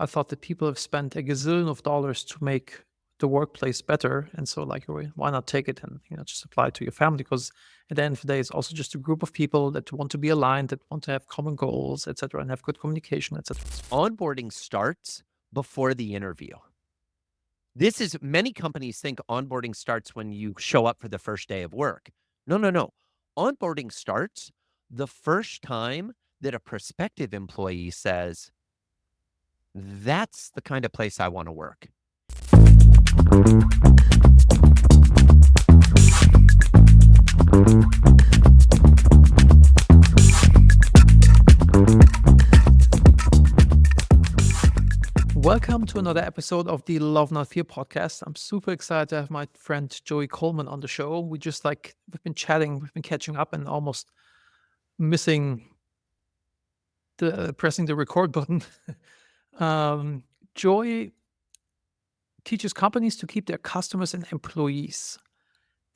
I thought that people have spent a gazillion of dollars to make the workplace better. And so like, why not take it and, just apply it to your family? Because at the end of the day, it's also just a group of people that want to be aligned, that want to have common goals, etc., and have good communication, etc. Onboarding starts before the interview. Many companies think onboarding starts when you show up for the first day of work. No, no, no. Onboarding starts the first time that a prospective employee says, that's the kind of place I want to work. Welcome to another episode of the Love Not Fear podcast. I'm super excited to have my friend Joey Coleman on the show. We've been chatting, we've been catching up and almost missing pressing the record button. Joey teaches companies to keep their customers and employees.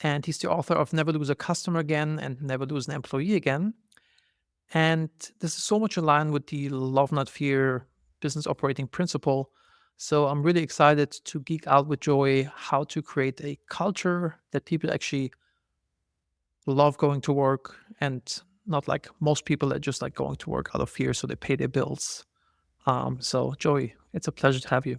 And he's the author of Never Lose a Customer Again and Never Lose an Employee Again. And this is so much aligned with the Love Not Fear business operating principle. So I'm really excited to geek out with Joey how to create a culture that people actually love going to work, and not like most people that just like going to work out of fear so they pay their bills. So Joey, it's a pleasure to have you.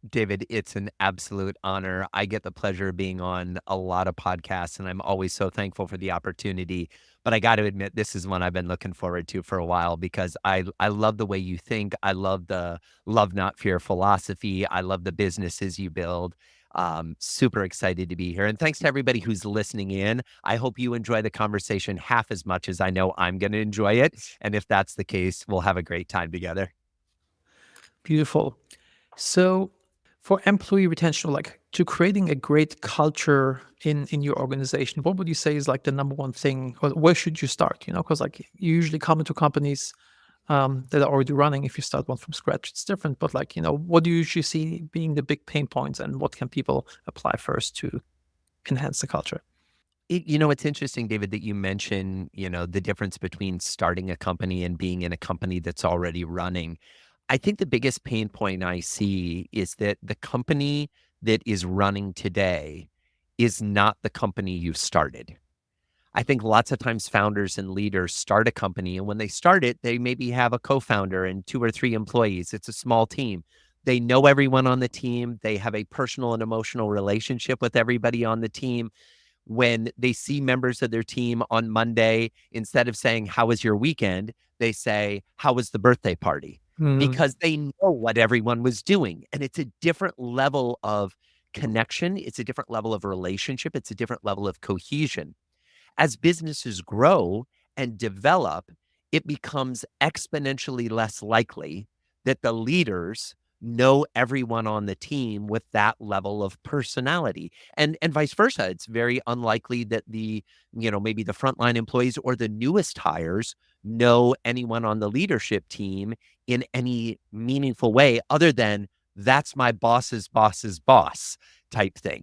David, it's an absolute honor. I get the pleasure of being on a lot of podcasts, and I'm always so thankful for the opportunity. But I got to admit, this is one I've been looking forward to for a while because I love the way you think. I love the love, not fear philosophy. I love the businesses you build. Super excited to be here. And thanks to everybody who's listening in. I hope you enjoy the conversation half as much as I know I'm going to enjoy it. And if that's the case, we'll have a great time together. Beautiful. So for employee retention, like to creating a great culture in your organization, what would you say is like the number one thing, or where should you start? Because like you usually come into companies that are already running. If you start one from scratch, it's different. But like, what do you usually see being the big pain points, and what can people apply first to enhance the culture? It's interesting, David, that you mention, the difference between starting a company and being in a company that's already running. I think the biggest pain point I see is that the company that is running today is not the company you started. I think lots of times founders and leaders start a company, and when they start it, they maybe have a co-founder and 2 or 3 employees. It's a small team. They know everyone on the team. They have a personal and emotional relationship with everybody on the team. When they see members of their team on Monday, instead of saying, "How was your weekend?" they say, "How was the birthday party?" Mm, Because they know what everyone was doing. And it's a different level of connection. It's a different level of relationship. It's a different level of cohesion. As businesses grow and develop, it becomes exponentially less likely that the leaders know everyone on the team with that level of personality. And vice versa. It's very unlikely that maybe the frontline employees or the newest hires know anyone on the leadership team in any meaningful way other than that's my boss's boss's boss type thing.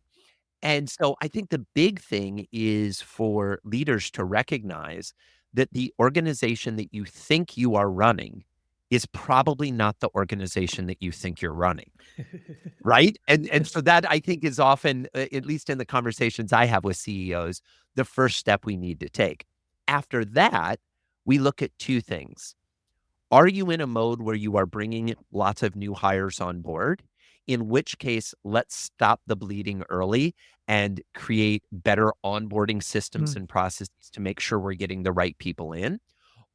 And so I think the big thing is for leaders to recognize that the organization that you think you are running is probably not the organization that you think you're running, right? And yes. so that I think is often, at least in the conversations I have with CEOs, the first step we need to take. After that, we look at 2 things. Are you in a mode where you are bringing lots of new hires on board? In which case, let's stop the bleeding early and create better onboarding systems Mm, and processes to make sure we're getting the right people in.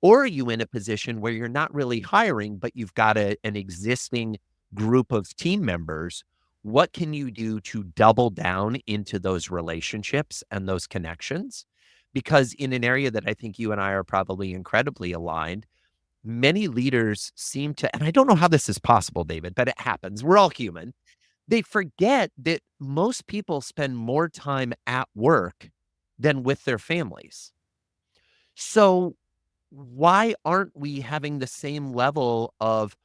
Or are you in a position where you're not really hiring, but you've got an existing group of team members? What can you do to double down into those relationships and those connections? Because in an area that I think you and I are probably incredibly aligned, many leaders seem to, and I don't know how this is possible, David, but it happens. We're all human. They forget that most people spend more time at work than with their families. So why aren't we having the same level of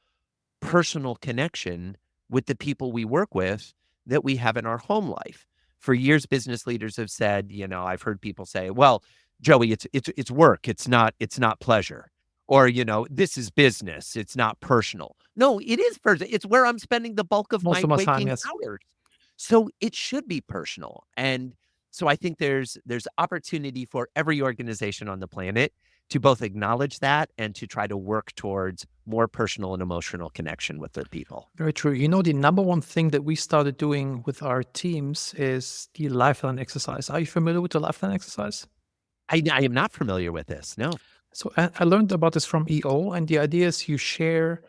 personal connection with the people we work with that we have in our home life? For years, business leaders have said, I've heard people say, well, Joey, it's work. It's not pleasure. Or, this is business. It's not personal. No, it is personal. It's where I'm spending the bulk of Most my of my time, waking yes. hours. So it should be personal. And so I think there's opportunity for every organization on the planet to both acknowledge that and to try to work towards more personal and emotional connection with their people. Very true. You know, the number one thing that we started doing with our teams is the lifeline exercise. Are you familiar with the lifeline exercise? I am not familiar with this. No. So I learned about this from EO, and the idea is you share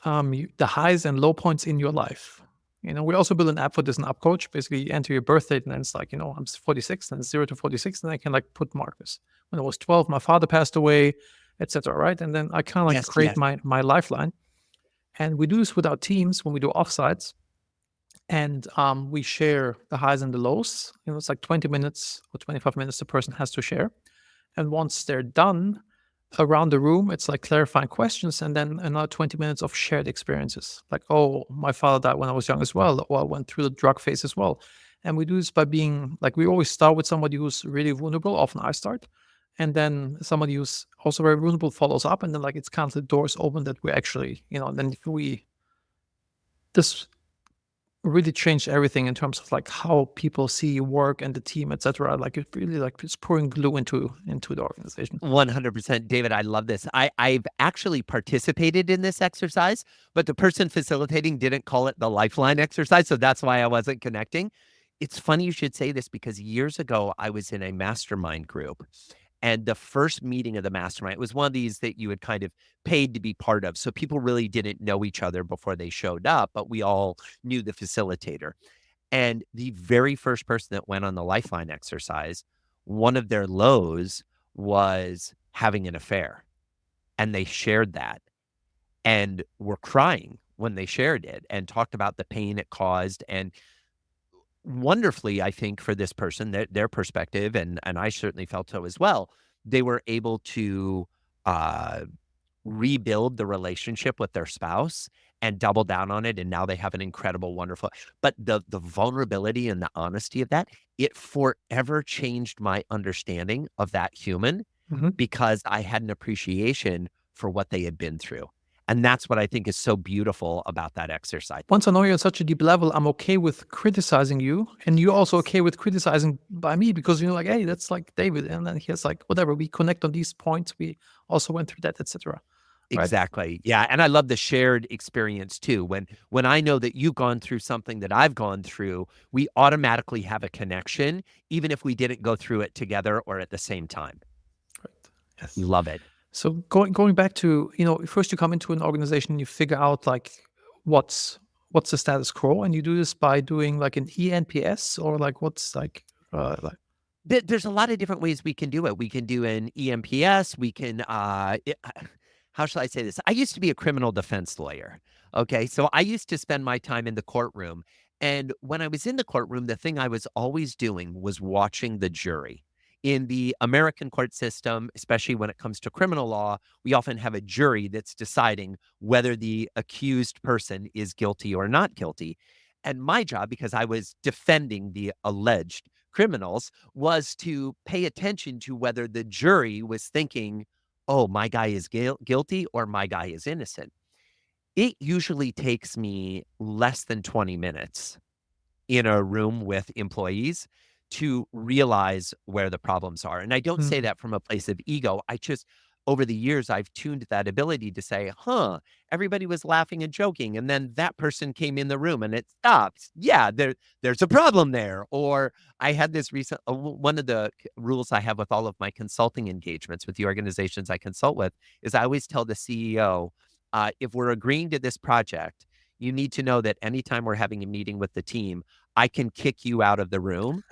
the highs and low points in your life. You know, we also build an app for this, an app coach. Basically, you enter your birth date, and then it's like, I'm 46, and it's 0 to 46, and I can like put markers. When I was 12, my father passed away, etc. Right, and then I kind of like Yes, create yes. my lifeline, and we do this with our teams when we do offsites, and we share the highs and the lows. You know, it's like 20 minutes or 25 minutes the person has to share, and once they're done, around the room, it's like clarifying questions and then another 20 minutes of shared experiences. Like, oh, my father died when I was young as well, or I went through the drug phase as well. And we do this by being like, we always start with somebody who's really vulnerable. Often I start. And then somebody who's also very vulnerable follows up. And then, like, it's kind of the doors open that we actually, then if we, this really changed everything in terms of like how people see work and the team, etc. Like, it really like it's pouring glue into the organization. 100%. David, I love this. I've actually participated in this exercise, but the person facilitating didn't call it the lifeline exercise. So that's why I wasn't connecting. It's funny you should say this because years ago, I was in a mastermind group. And the first meeting of the mastermind, it was one of these that you had kind of paid to be part of. So people really didn't know each other before they showed up, but we all knew the facilitator. And the very first person that went on the lifeline exercise, one of their lows was having an affair. And they shared that and were crying when they shared it and talked about the pain it caused. And wonderfully, I think for this person, their perspective, and I certainly felt so as well, they were able to uh, rebuild the relationship with their spouse and double down on it, and now they have an incredible, wonderful but the vulnerability and the honesty of that, it forever changed my understanding of that human Mhm. because I had an appreciation for what they had been through, and that's what I think is so beautiful about that exercise. Once I know you on such a deep level, I'm okay with criticizing you, and you're also okay with criticizing by me because you're like, hey, that's like David, and then he's like, whatever. We connect on these points. We also went through that, etc. Right? Exactly. Yeah, and I love the shared experience too. When I know that you've gone through something that I've gone through, we automatically have a connection, even if we didn't go through it together or at the same time. Right. Yes. Love it. So going back to first you come into an organization, you figure out like what's what's the status quo, and you do this by doing like an ENPS or like what's like There's a lot of different ways we can do it. We can do an EMPS. We can, how shall I say this? I used to be a criminal defense lawyer. Okay. So I used to spend my time in the courtroom. And when I was in the courtroom, the thing I was always doing was watching the jury. In the American court system, especially when it comes to criminal law, we often have a jury that's deciding whether the accused person is guilty or not guilty. And my job, because I was defending the alleged criminals, was to pay attention to whether the jury was thinking, oh, my guy is guilty or my guy is innocent. It usually takes me less than 20 minutes in a room with employees to realize where the problems are. And I don't say mm, that from a place of ego. I just, over the years, I've tuned that ability to say, huh, everybody was laughing and joking. And then that person came in the room and it stops. Yeah, there's a problem there. Or I had this recent, one of the rules I have with all of my consulting engagements with the organizations I consult with is I always tell the CEO, if we're agreeing to this project, you need to know that anytime we're having a meeting with the team, I can kick you out of the room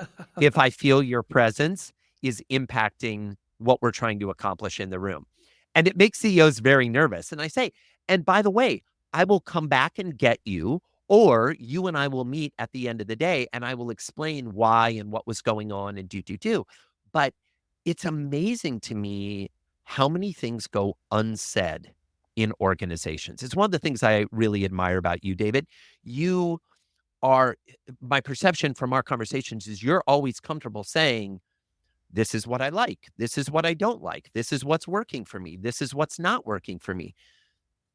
if I feel your presence is impacting what we're trying to accomplish in the room. And it makes CEOs very nervous. And I say, and by the way, I will come back and get you, or you and I will meet at the end of the day and I will explain why and what was going on and do. But it's amazing to me how many things go unsaid in organizations. It's one of the things I really admire about you, David. You are, my perception from our conversations is you're always comfortable saying, This is what I like. This is what I don't like. This is what's working for me. This is what's not working for me.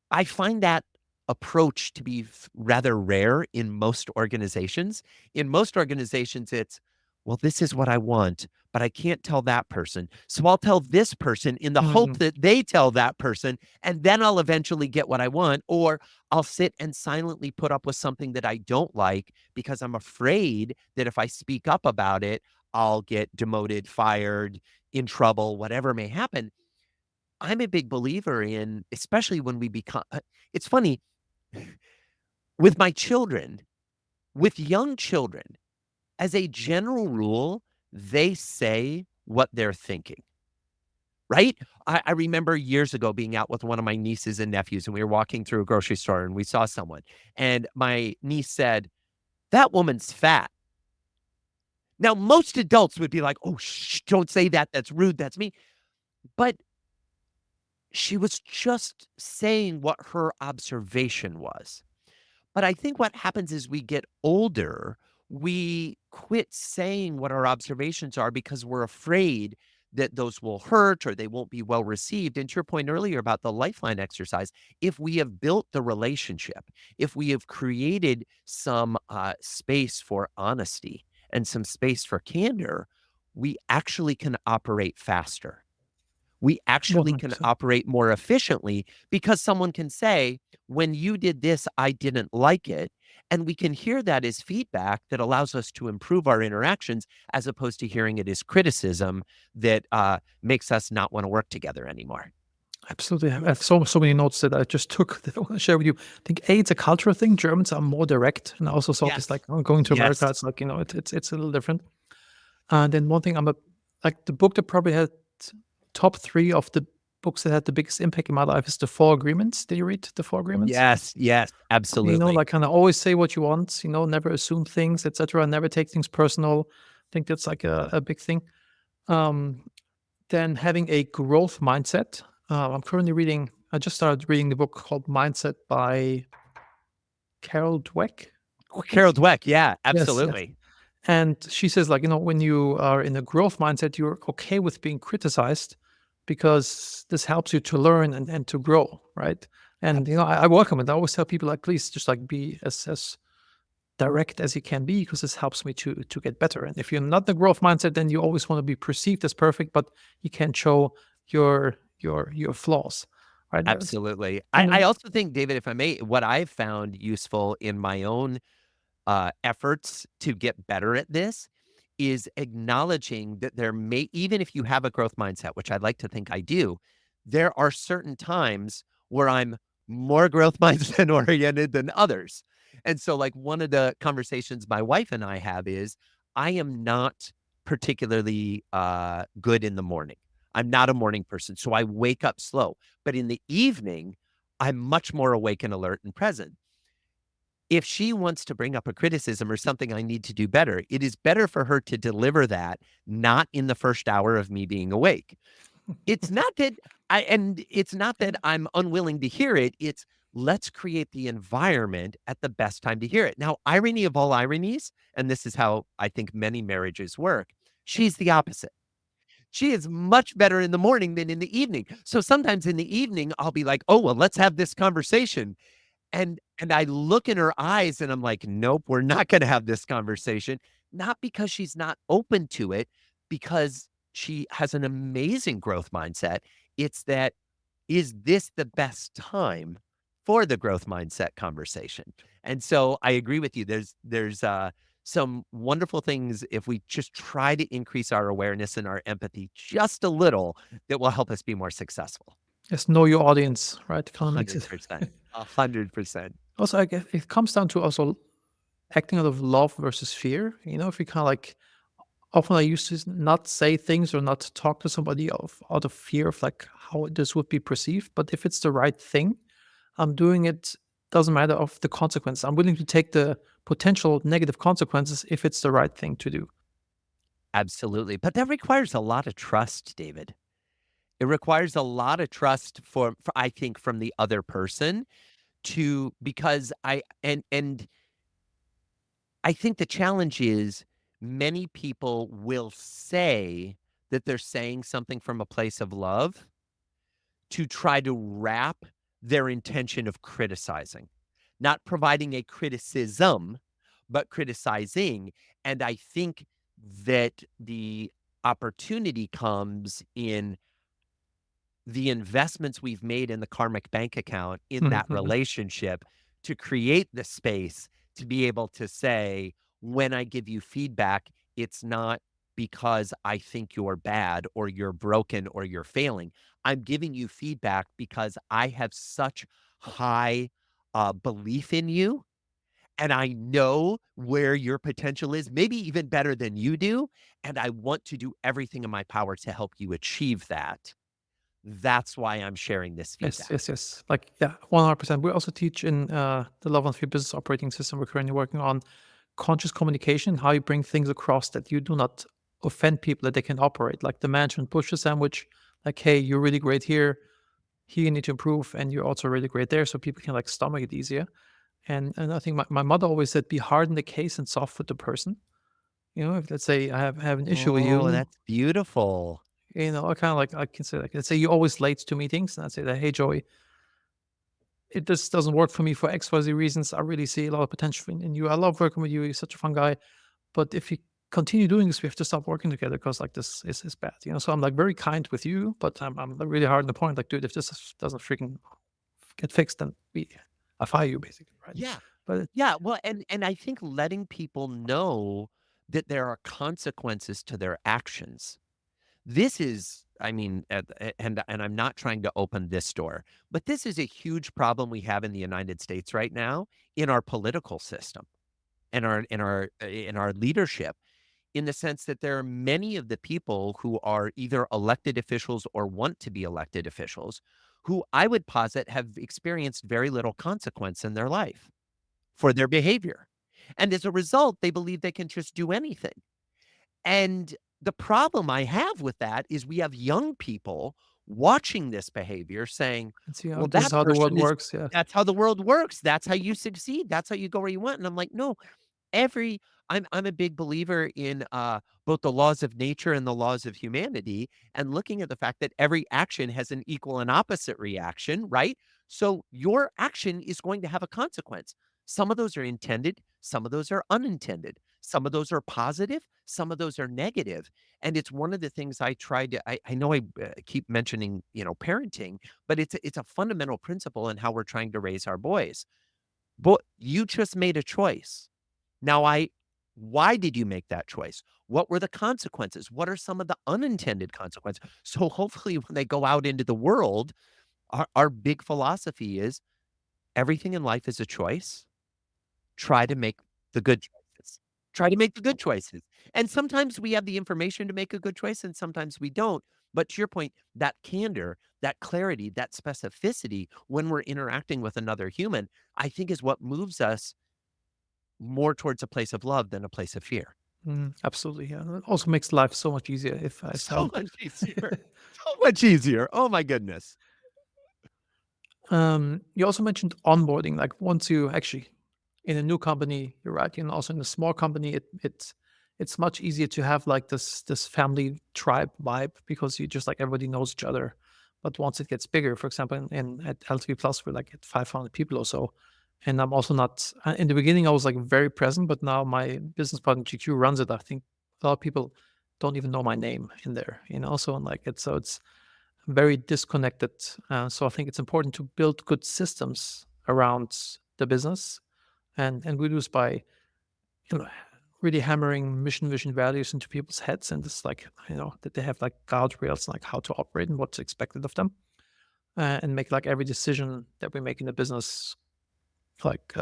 I find that approach to be rather rare in most organizations. In most organizations, it's, well, this is what I want, but I can't tell that person. So I'll tell this person in the hope Mm, that they tell that person, and then I'll eventually get what I want. Or I'll sit and silently put up with something that I don't like because I'm afraid that if I speak up about it, I'll get demoted, fired, in trouble, whatever may happen. I'm a big believer in, especially when we become it's funny, with my children, with young children, as a general rule, they say what they're thinking, right? I remember years ago being out with one of my nieces and nephews, and we were walking through a grocery store and we saw someone, and my niece said, "That woman's fat." Now, most adults would be like, "Oh, shh, don't say that. That's rude. That's me." But she was just saying what her observation was. But I think what happens is we get older, we quit saying what our observations are because we're afraid that those will hurt or they won't be well received. And to your point earlier about the lifeline exercise, if we have built the relationship, if we have created some space for honesty and some space for candor, we actually can operate faster. We actually can 100%. operate more efficiently because someone can say, when you did this, I didn't like it. And we can hear that as feedback that allows us to improve our interactions as opposed to hearing it as criticism that makes us not want to work together anymore. Absolutely. I have so many notes that I just took that I want to share with you. I think A, it's a cultural thing. Germans are more direct, and I also saw this Yes. like going to Yes. America. It's like it's a little different. And then one thing like the book that probably had top three of the books that had the biggest impact in my life is the Four Agreements. Did you read the Four Agreements? Yes. Yes. Absolutely. Like kind of always say what you want. Never assume things, etc. Never take things personal. I think that's like a big thing. Um, then having a growth mindset. I'm currently reading. I just started reading the book called Mindset by Carol Dweck. Oh, Carol Dweck. Yeah. Yes, yes. Absolutely. And she says, like, when you are in a growth mindset, you're okay with being criticized because this helps you to learn and to grow, right? And I welcome it. I always tell people, like, please just like be as direct as you can be because this helps me to get better. And if you're not the growth mindset, then you always want to be perceived as perfect, but you can't show your flaws, right? Absolutely. And I then also think, David, if I may, what I've found useful in my own efforts to get better at this is acknowledging that there may, even if you have a growth mindset, which I'd like to think I do, there are certain times where I'm more growth mindset oriented than others. And so, like, one of the conversations my wife and I have is I am not particularly good in the morning. I'm not a morning person. So I wake up slow. But in the evening, I'm much more awake and alert and present. If she wants to bring up a criticism or something I need to do better, it is better for her to deliver that not in the first hour of me being awake. It's not that it's not that I'm unwilling to hear it. It's let's create the environment at the best time to hear it. Now, irony of all ironies, and this is how I think many marriages work, she's the opposite. She is much better in the morning than in the evening. So sometimes in the evening, I'll be like, "Oh, well, let's have this conversation." And I look in her eyes and I'm like, "Nope, we're not gonna have this conversation." Not because she's not open to it, because she has an amazing growth mindset. It's that, is this the best time for the growth mindset conversation? And so I agree with you. There's some wonderful things if we just try to increase our awareness and our empathy just a little that will help us be more successful. just know your audience, right? Kind of makes it. 100%. 100%. Also, I guess it comes down to also acting out of love versus fear. If you kind of like often I used to not say things or not talk to somebody out of fear of like how this would be perceived. But if it's the right thing, I'm doing it. Doesn't matter of the consequence. I'm willing to take the potential negative consequences if it's the right thing to do. Absolutely. But that requires a lot of trust, David. It requires a lot of trust for I think from the other person to because and I think the challenge is many people will say that they're saying something from a place of love to try to wrap their intention of criticizing, not providing a criticism, but criticizing. And I think that the opportunity comes in the investments we've made in the karmic bank account in that Mhm. relationship to create the space to be able to say, when I give you feedback, it's not because I think you're bad or you're broken or you're failing. I'm giving you feedback because I have such high belief in you and I know where your potential is, maybe even better than you do. And I want to do everything in my power to help you achieve that. That's why I'm sharing this Yes, feedback. yes, yes. Like, yeah, 100%. We also teach in the Love and Fear business operating system we're currently working on conscious communication, how you bring things across that you do not offend people, that they can operate. Like the management push the sandwich, like, hey, you're really great here. Here you need to improve, and you're also really great there. So people can like stomach it easier. And I think my mother always said, be hard in the case and soft with the person. If let's say I have an issue with Oh, you, that's beautiful. I kind of like I can say like let's say you're always late to meetings, and I say that, hey Joey, it just doesn't work for me for XYZ reasons. I really see a lot of potential in you. I love working with you. You're such a fun guy. But if you continue doing this, we have to stop working together because like this is bad. So I'm like very kind with you, but I'm like, really hard on the point. Like, dude, if doesn't freaking get fixed, then I fire you basically, right? Yeah. But Yeah, well, and I think letting people know that there are consequences to their actions. This is I mean, and I'm not trying to open this door, but this is a huge problem we have in the United States right now in our political system, in our leadership. In the sense that there are many of the people who are either elected officials or want to be elected officials who I would posit have experienced very little consequence in their life for their behavior. And as a result, they believe they can just do anything. And the problem I have with that is we have young people watching this behavior saying, let's see how well, this is that how the world person is, works. Yeah. that's how the world works. That's how you succeed. That's how you go where you want. And I'm like, no, every I'm a big believer in both the laws of nature and the laws of humanity, and looking at the fact that every action has an equal and opposite reaction, right? So your action is going to have a consequence. Some of those are intended, some of those are unintended, some of those are positive, some of those are negative. And it's one of the things I tried to I know I keep mentioning, parenting, but it's a fundamental principle in how we're trying to raise our boys. But you just made a choice. Now I why did you make that choice? What were the consequences? What are some of the unintended consequences? So hopefully when they go out into the world, our big philosophy is everything in life is a choice. Try to make the good choices. Try to make the good choices. And sometimes we have the information to make a good choice and sometimes we don't. But to your point, that candor, that clarity, that specificity when we're interacting with another human, I think is what moves us more towards a place of love than a place of fear. Absolutely. Yeah. It also makes life so much easier if So much easier. So much easier. Oh my goodness. You also mentioned onboarding. Like once you actually in a new company, you're right. Also in a small company, it's much easier to have like this family tribe vibe because you just like everybody knows each other. But once it gets bigger, for example, in at LTV Plus, we're like at 500 people or so. And I'm also not in the beginning. I was like very present, but now my business partner GQ runs it. I think a lot of people don't even know my name in there. So and like it's very disconnected. So I think it's important to build good systems around the business, and we do this by you know really hammering mission, vision, values into people's heads, and it's like that they have like guardrails like how to operate and what's expected of them, and make like every decision that we make in the business like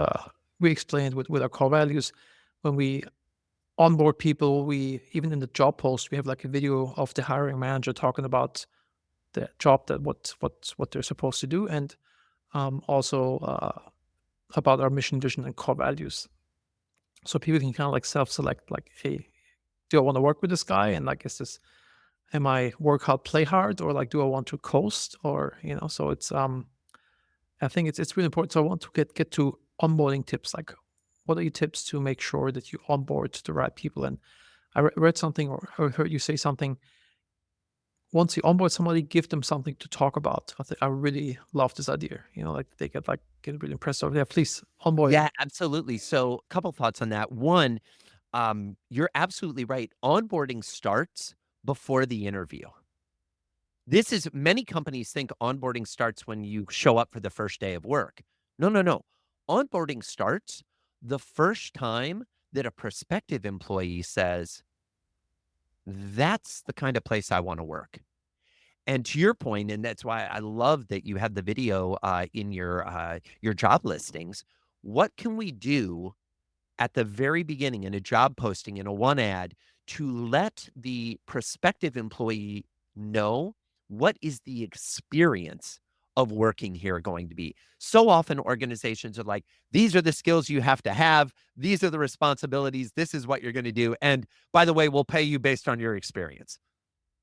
we explained with our core values. When we onboard people, we even in the job post we have like a video of the hiring manager talking about the job, that what they're supposed to do, and also about our mission, vision, and core values. So people can kind of like self-select, like, hey, do I want to work with this guy? And like, am I work hard, play hard, or like, do I want to coast? Or so I think it's really important. So I want to get to onboarding tips. Like, what are your tips to make sure that you onboard the right people? And I read something or heard you say something. once you onboard somebody, give them something to talk about. I really love this idea. Like they get really impressed over there. Please onboard. Yeah, absolutely. So, a couple thoughts on that. One, you're absolutely right. Onboarding starts before the interview. This is many companies think onboarding starts when you show up for the first day of work. No, no, no. Onboarding starts the first time that a prospective employee says, "That's the kind of place I want to work." And to your point, and that's why I love that you have the video in your job listings. What can we do at the very beginning in a job posting in a one ad to let the prospective employee know what is the experience of working here going to be? So often organizations are like, these are the skills you have to have, these are the responsibilities, this is what you're going to do. And by the way, we'll pay you based on your experience.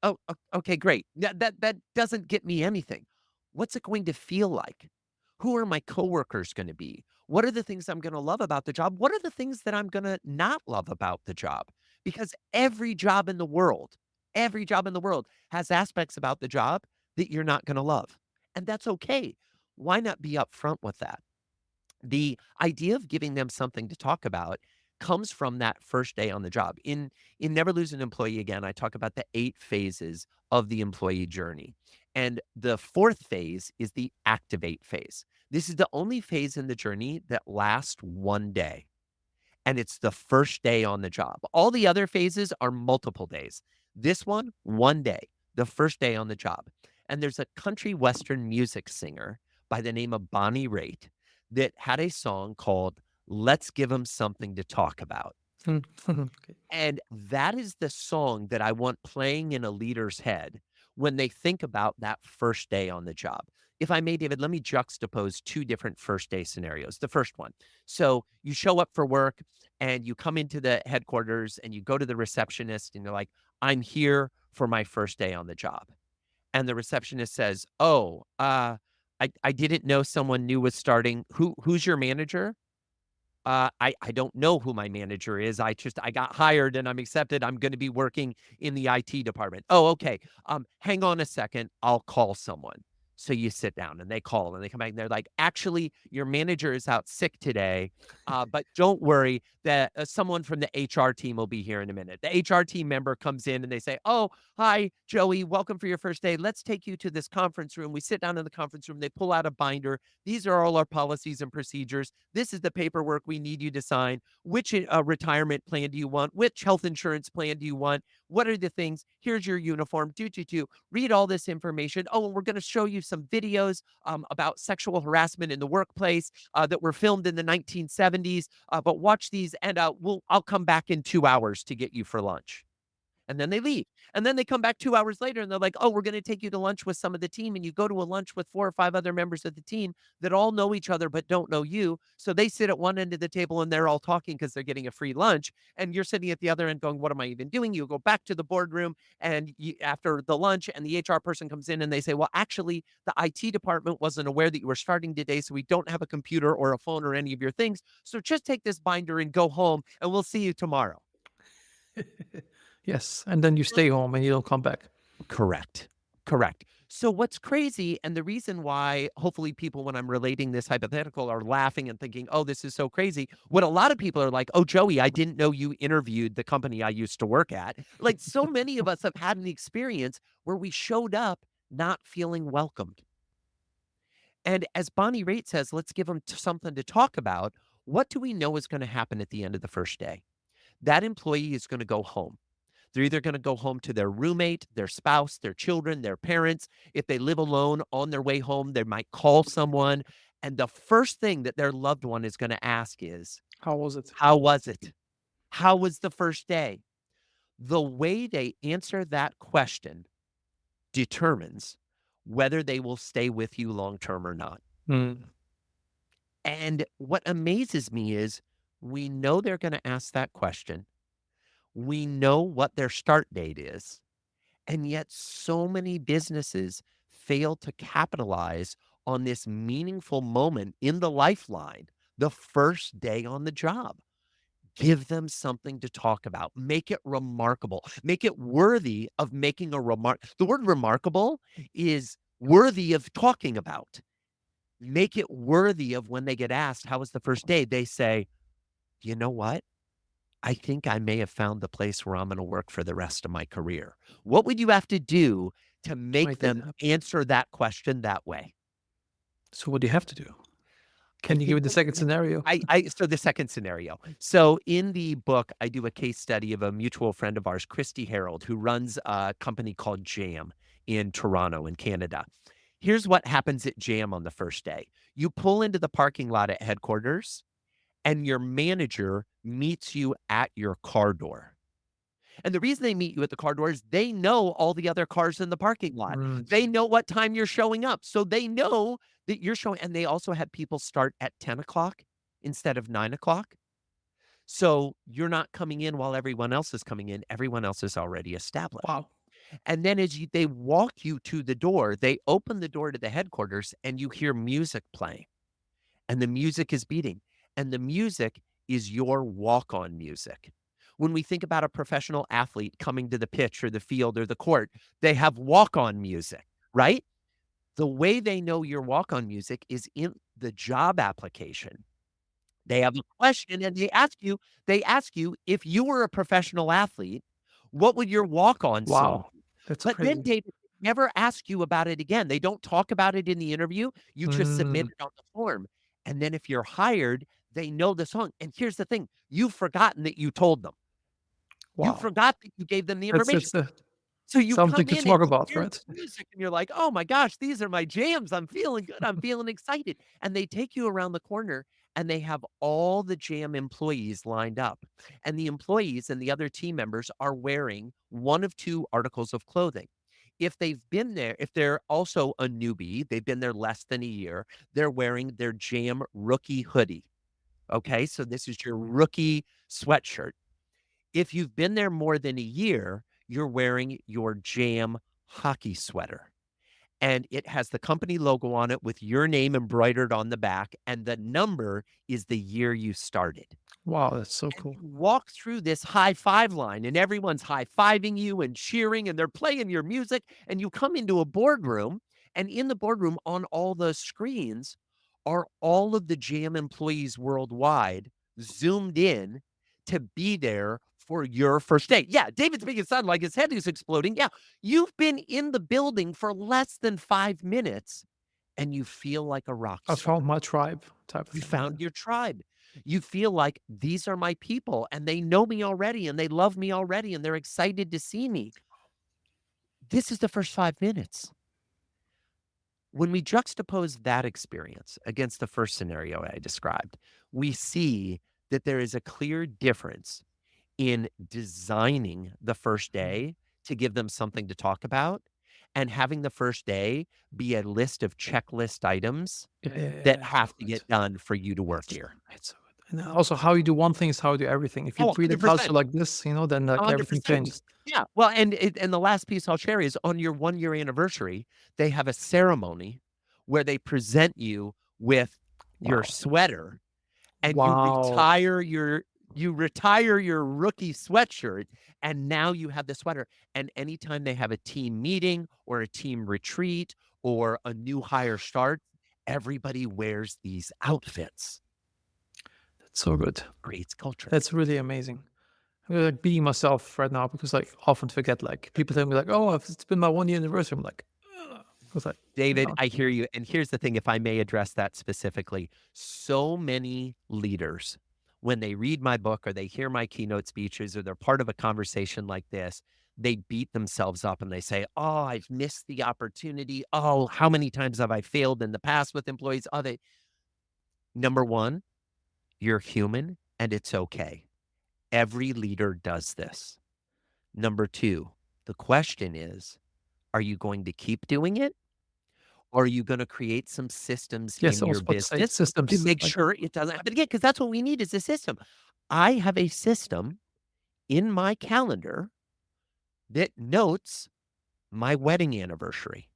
Oh, okay, great. That doesn't get me anything. What's it going to feel like? Who are my coworkers gonna be? What are the things I'm gonna love about the job? What are the things that I'm gonna not love about the job? Because every job in the world has aspects about the job that you're not gonna love, and that's okay. Why not be upfront with that? The idea of giving them something to talk about comes from that first day on the job. In Never Lose an Employee Again, I talk about the 8 phases of the employee journey. And the 4th phase is the activate phase. This is the only phase in the journey that lasts 1 day, and it's the first day on the job. All the other phases are multiple days. This one day, the first day on the job. And there's a country western music singer by the name of Bonnie Raitt that had a song called Let's Give 'Em Something to Talk About. Okay. And that is the song that I want playing in a leader's head when they think about that first day on the job. If I may, David, let me juxtapose 2 different first day scenarios. The first one, so you show up for work and you come into the headquarters and you go to the receptionist and you're like, "I'm here for my first day on the job." And the receptionist says, "Oh, I didn't know someone new was starting. Who's your manager?" I don't know who my manager is. I got hired and I'm accepted. I'm gonna be working in the IT department. Oh, okay. Hang on a second. I'll call someone. So you sit down and they call and they come back and they're like, actually, your manager is out sick today. But don't worry that someone from the HR team will be here in a minute. The HR team member comes in and they say, "Oh, hi, Joey, welcome for your first day. Let's take you to this conference room." We sit down in the conference room. They pull out a binder. These are all our policies and procedures. This is the paperwork we need you to sign. Which retirement plan do you want? Which health insurance plan do you want? What are the things? Here's your uniform. Do. Read all this information. Oh, and we're going to show you some videos about sexual harassment in the workplace that were filmed in the 1970s. But watch these, and I'll come back in 2 hours to get you for lunch. And then they leave. And then they come back 2 hours later and they're like, "Oh, we're gonna take you to lunch with some of the team." And you go to a lunch with 4 or 5 other members of the team that all know each other but don't know you. So they sit at one end of the table and they're all talking because 'cause they're getting a free lunch, and you're sitting at the other end going, "What am I even doing?" You go back to the boardroom and after the lunch, and the HR person comes in and they say, "Well, actually, the IT department wasn't aware that you were starting today, so we don't have a computer or a phone or any of your things. So just take this binder and go home, and we'll see you tomorrow." Yes, and then you stay home and you don't come back. Correct. Correct. So what's crazy, and the reason why hopefully people, when I'm relating this hypothetical, are laughing and thinking, "Oh, this is so crazy." What a lot of people are like, "Oh, Joey, I didn't know you interviewed the company I used to work at." Like, so many of us have had an experience where we showed up not feeling welcomed. And as Bonnie Raitt says, let's give them something to talk about. What do we know is going to happen at the end of the first day? That employee is going to go home. They're either going to go home to their roommate, their spouse, their children, their parents. If they live alone on their way home, they might call someone. And the first thing that their loved one is going to ask is, How was it? "How was it? How was the first day?" The way they answer that question determines whether they will stay with you long term or not. Mm. And what amazes me is we know they're going to ask that question. We know what their start date is. And yet, so many businesses fail to capitalize on this meaningful moment in the lifeline, the first day on the job. Give them something to talk about. Make it remarkable. Make it worthy of making a remark. The word remarkable is worthy of talking about. Make it worthy of when they get asked, "How was the first day?" They say, "You know what? I think I may have found the place where I'm gonna work for the rest of my career." What would you have to do to to make make that them happen. answer that question that way? So what do you have to do? I Can you give think me the what second you ha scenario? I so the second scenario. So in the book, I do a case study of a mutual friend of ours, Christy Harold, who runs a company called Jam in Toronto in Canada. Here's what happens at Jam on the first day. You pull into the parking lot at headquarters, and your manager meets you at your car door. And the reason they meet you at the car door is they know all the other cars in the parking lot. Mm, They know what time you're showing up. So they know that you're showing, and they also have people start at 10 o'clock instead of 9 o'clock. So you're not coming in while everyone else is coming in. Everyone else is already established. wow. And then they walk you to the door, they open the door to the headquarters and you hear music playing and the music is beating, and the music is your walk-on music. When we think about a professional athlete coming to the pitch or the field or the court, they have walk-on music, right? The way they know your walk-on music is in the job application. They have a question and they ask you if you were a professional athlete, what would your walk-on song Wow. That's but then, crazy. David, they never ask you about it again. They don't talk about it in the interview. You just submit Mm, it on the form. And then if you're hired, they know the song. And here's the thing, you've forgotten that you told them. You wow. forgot that you gave them the That's information. that's the So you something come to in and talk you about, hear right? the music and you're like, "Oh my gosh, these are my jams. I'm feeling good. I'm feeling excited." And they take you around the corner and they have all the jam employees lined up. And the employees and the other team members are wearing one of two articles of clothing. If they've been there, if they're also a newbie, they've been there less than a year, they're wearing their jam rookie hoodie. Okay? So this is your rookie sweatshirt. If you've been there more than a year, you're wearing your Jam hockey sweater, and it has the company logo on it with your name embroidered on the back, and the number is the year you started. Wow, that's so And cool. you walk through this high five line, and everyone's high fiving you and cheering, and they're playing your music. And you come into a boardroom, and in the boardroom on all the screens are all of the Jam employees worldwide zoomed in to be there for your first day. Yeah, David's making it sound like his head is exploding. Yeah, you've been in the building for less than 5 minutes, and you feel like a rock I star. found my tribe type of You thing, yeah. found your tribe. You feel like these are my people and they know me already and they love me already and they're excited to see me. This is the first 5 minutes. When we juxtapose that experience against the first scenario I described, we see that there is a clear difference in designing the first Mm. day to give them something to talk about and having the first day be a list of checklist items Yeah, yeah, yeah, that yeah, so have to good. get done for you to work here. It's so good. And also how you do one thing is how you do everything. If you Oh, treat a culture 100%. like this, then, like, everything 100%. changes. Yeah. Well, and the last piece I'll share is on your 1-year anniversary, they have a ceremony where they present you with your Wow. sweater and Wow. you retire your rookie sweatshirt, and now you have the sweater, and anytime they have a team meeting or a team retreat or a new hire start, everybody wears these outfits. That's so good. Creates culture. That's really amazing. I'm, like, beating myself right now because I often forget, like, people tell me, like, "Oh, it's been my 1-year anniversary." I'm like, "Ugh." I was like, David, "No." I hear you. And here's the thing, if I may address that specifically. So many leaders, when they read my book or they hear my keynote speeches or they're part of a conversation like this, they beat themselves up and they say, "Oh, I've missed the opportunity. Oh, how many times have I failed in the past with employees?" Oh, they Number one, you're human and it's okay. Every leader does this. Number two, the question is, are you going to keep doing it? Are you gonna create some systems Yes, in I your was about to say business to systems, make like, sure it doesn't happen again? Because that's what we need is a system. I have a system in my calendar that notes my wedding anniversary.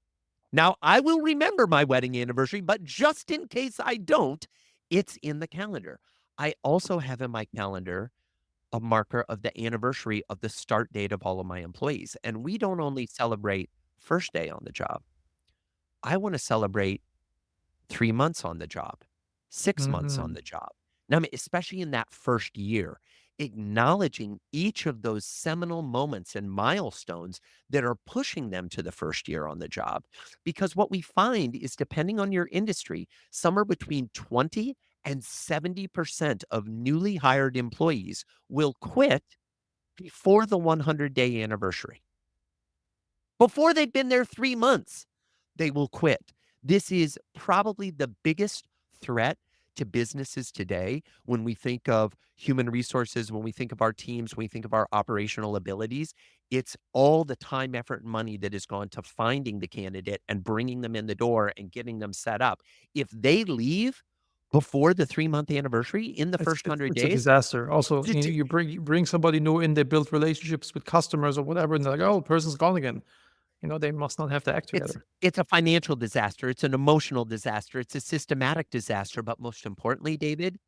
Now, I will remember my wedding anniversary, but just in case I don't, it's in the calendar. I also have in my calendar a marker of the anniversary of the start date of all of my employees. And we don't only celebrate first day on the job. I want to celebrate 3 months on the job, 6 months on Mhm. the job. Now, I mean, especially in that first year, acknowledging each of those seminal moments and milestones that are pushing them to the first year on the job. Because what we find is, depending on your industry, somewhere between 20 and 70% of newly hired employees will quit before the 100-day anniversary. Before they've been there 3 months, they will quit. This is probably the biggest threat to businesses today when we think of human resources, when we think of our teams, when we think of our operational abilities. It's all the time, effort, and money that has gone to finding the candidate and bringing them in the door and getting them set up. If they leave before the 3-month anniversary in the It's first it's 100 it's a days, disaster. Also, it's you bring somebody new in, they build relationships with customers or whatever, and they're like, "Oh, the person's gone again." They must not have their act It's together. it's a financial disaster, it's an emotional disaster, it's a systematic disaster, but most importantly, David,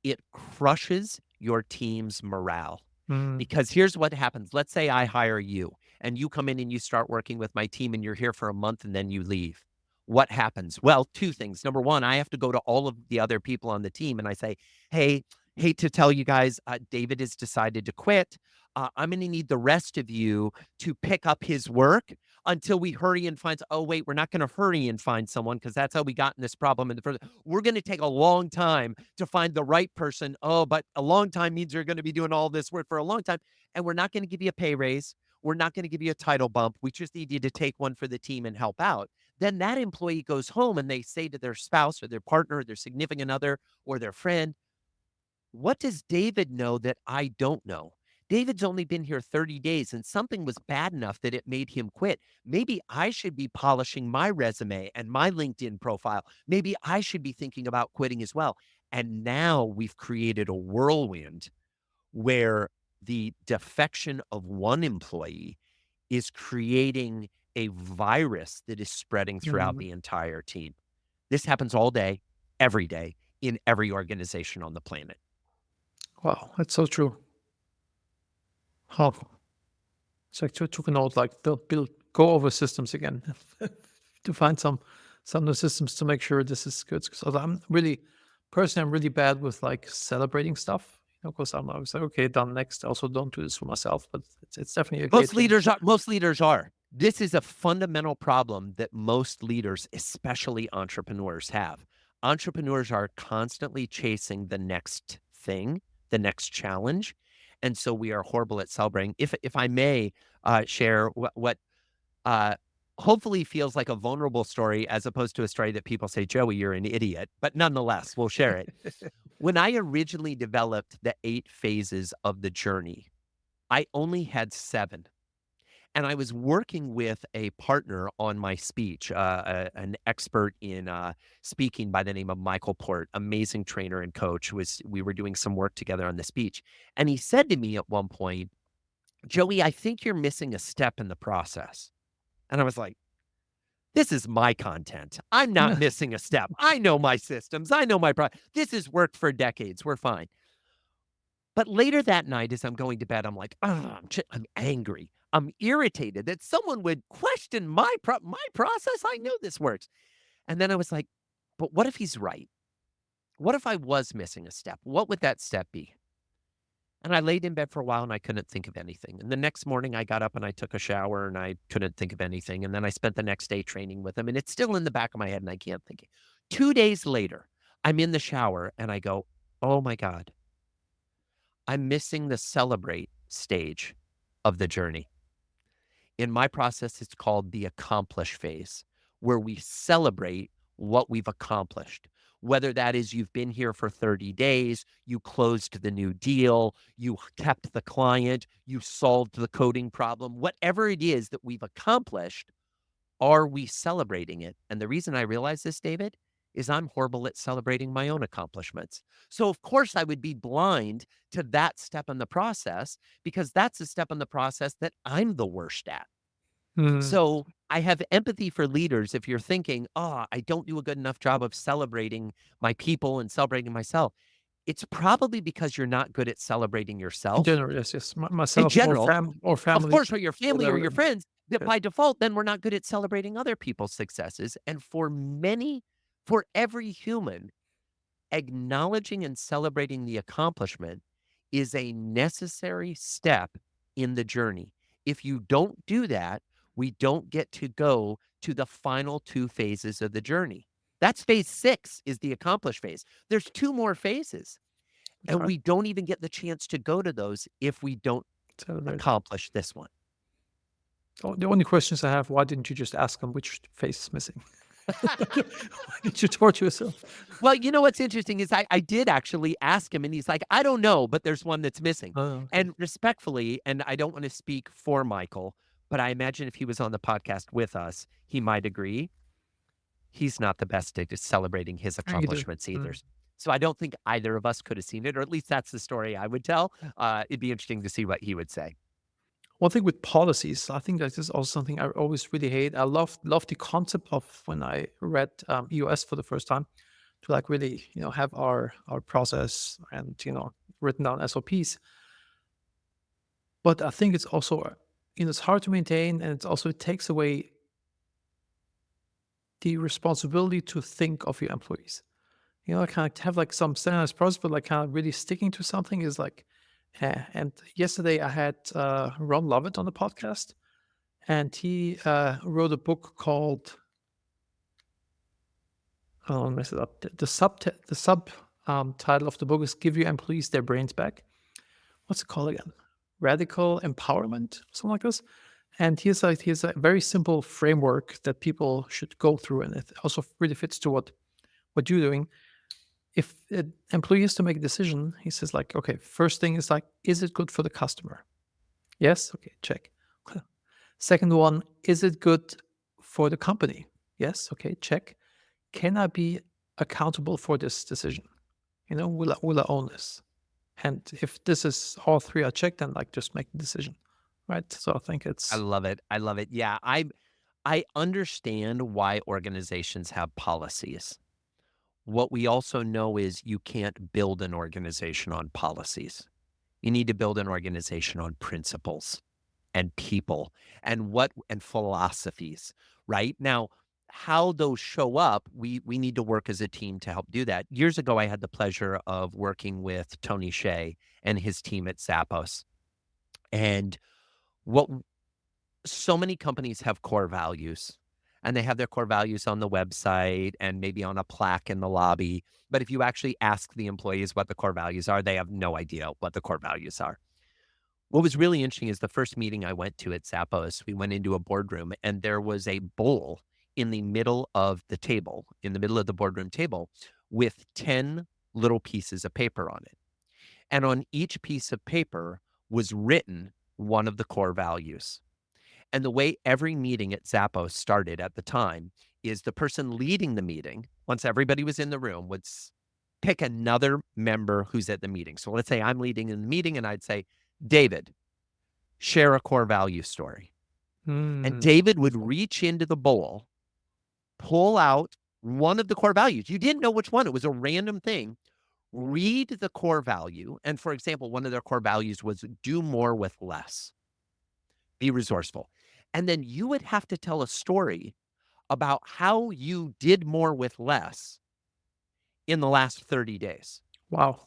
it crushes your team's morale. Mm. Because here's what happens. Let's say I hire you and you come in and you start working with my team and you're here for a month and then you leave. What happens? Well, two things. Number one, I have to go to all of the other people on the team and I say, hey, hate to tell you guys, David has decided to quit. I'm going to need the rest of you to pick up his work until we hurry and find. Oh, wait, we're not going to hurry and find someone because that's how we got in this problem in the first. We're going to take a long time to find the right person. Oh, but a long time means you're going to be doing all this work for a long time. And we're not going to give you a pay raise. We're not going to give you a title bump. We just need you to take one for the team and help out. Then that employee goes home and they say to their spouse or their partner or their significant other or their friend, what does David know that I don't know? David's only been here 30 days and something was bad enough that it made him quit. Maybe I should be polishing my resume and my LinkedIn profile. Maybe I should be thinking about quitting as well. And now we've created a whirlwind where the defection of one employee is creating a virus that is spreading throughout Mm. the entire team. This happens all day, every day, in every organization on the planet. Wow, that's so true. Huh. So I took a note, like, build go over systems again to find some new systems to make sure this is good. So I'm really personally, I'm really bad with like celebrating stuff. Because I'm always like, okay, done next. I also don't do this for myself, but it's definitely a great thing. Most leaders are. This is a fundamental problem that most leaders, especially entrepreneurs, have. Entrepreneurs are constantly chasing the next thing, the next challenge, and so we are horrible at celebrating. If I may share what uh, hopefully feels like a vulnerable story as opposed to a story that people say, Joey, you're an idiot, but nonetheless, we'll share it. When I originally developed the 8 phases of the journey, I only had 7. And I was working with a partner on my speech, an expert in speaking by the name of Michael Port, amazing trainer and coach. We were doing some work together on the speech, and he said to me at one point, "Joey, I think you're missing a step in the process." And I was like, "This is my content. I'm not missing a step. I know my systems. I know my This has worked for decades. We're fine." But later that night, as I'm going to bed, I'm like, "Ugh, I'm angry. I'm irritated that someone would question my process. I know this works." And then I was like, "But what if he's right? What if I was missing a step? What would that step be?" And I laid in bed for a while and I couldn't think of anything. And the next morning, I got up and I took a shower and I couldn't think of anything. And then I spent the next day training with him, and it's still in the back of my head and I can't think it. 2 days later, I'm in the shower and I go, "Oh my God, I'm missing the celebrate stage of the journey." In my process, it's called the accomplish phase, where we celebrate what we've accomplished. Whether that is you've been here for 30 days, you closed the new deal, you kept the client, you solved the coding problem, whatever it is that we've accomplished, are we celebrating it? And the reason I realize this, David, is I'm horrible at celebrating my own accomplishments. So, of course, I would be blind to that step in the process because that's a step in the process that I'm the worst at. Mm. So, I have empathy for leaders if you're thinking, oh, I don't do a good enough job of celebrating my people and celebrating myself. It's probably because you're not good at celebrating In yourself general, yes, yes. in Myself general. or Of family, course, or your family or whatever. your friends, that Yes. by default, then we're not good at celebrating other people's successes. And for every human, acknowledging and celebrating the accomplishment is a necessary step in the journey. If you don't do that, we don't get to go to the final two phases of the journey. That's phase 6 is the accomplished phase. There's 2 more phases, That's and right. we don't even get the chance to go to those if we don't Celebrate. accomplish this one. The only questions I have, why didn't you just ask them which face is missing? Why did you torture yourself? Well, you know what's interesting is I did actually ask him, and he's like, "I don't know, but there's one that's missing." Oh, okay. And respectfully, and I don't wanna speak for Michael, but I imagine if he was on the podcast with us, he might agree. He's not the best at celebrating his You do. accomplishments either. Mm. So I don't think either of us could have seen it, or at least that's the story I would tell. It'd be interesting to see what he would say. One thing with policies, I think that is also something I always really hate. I love the concept of when I read EOS for the first time to like really have our process and written down SOPs. But I think it's also it's hard to maintain, and it takes away the responsibility to think of your employees. Kind of have like some standardized process, but like kind of really sticking to something is like, and yesterday I had Ron Lovett on the podcast, and he wrote a book called, oh, I'll mess it up. The sub title of the book is "Give Your Employees Their Brains Back." What's it called again? Radical Empowerment, something like this. And here's a very simple framework that people should go through, and it also really fits to what you're doing. If an employee is to make a decision, he says like, okay, first thing is like, is it good for the customer? Yes, okay, check. Second one, is it good for the company? Yes, okay, check. Can I be accountable for this decision? Will I own this? And if this is all three are checked, then like just make the decision, right? So I think I it's love it. I love it. Yeah, I understand why organizations have policies. What we also know is you can't build an organization on policies. You need to build an organization on principles and people and philosophies, right? Now, how those show up, we need to work as a team to help do that. Years ago, I had the pleasure of working with Tony Hsieh and his team at Zappos. And what so many companies have core values, and they have their core values on the website and maybe on a plaque in the lobby. But if you actually ask the employees what the core values are, they have no idea what the core values are. What was really interesting is the first meeting I went to at Zappos, we went into a boardroom and there was a bowl in the middle of the table, in the middle of the boardroom table, with 10 little pieces of paper on it. And on each piece of paper was written one of the core values. And the way every meeting at Zappos started at the time is the person leading the meeting, once everybody was in the room, would pick another member who's at the meeting. So let's say I'm leading in the meeting and I'd say, David, share a core value story. And mm, David would reach into the bowl, pull out one of the core values. You didn't know which one, it was a random thing. Read the core value. And for example, one of their core values was do more with less, be resourceful. And then you would have to tell a story about how you did more with less in the last 30 days. wow.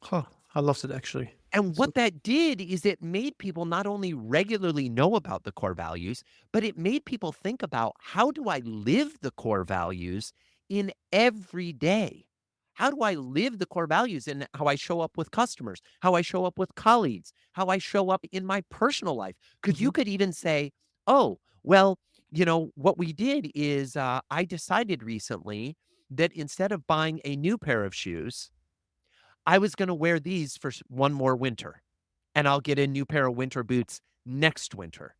Huh. I loved it actually. And So what that did is it made people not only regularly know about the core values, but it made people think about how do I live the core values in every day? How do I live the core values in how I show up with customers, how I show up with colleagues, how I show up in my personal life? Because you mhm. could even say, oh, well, what we did is I decided recently that instead of buying a new pair of shoes, I was gonna wear these for one more winter, and I'll get a new pair of winter boots next winter.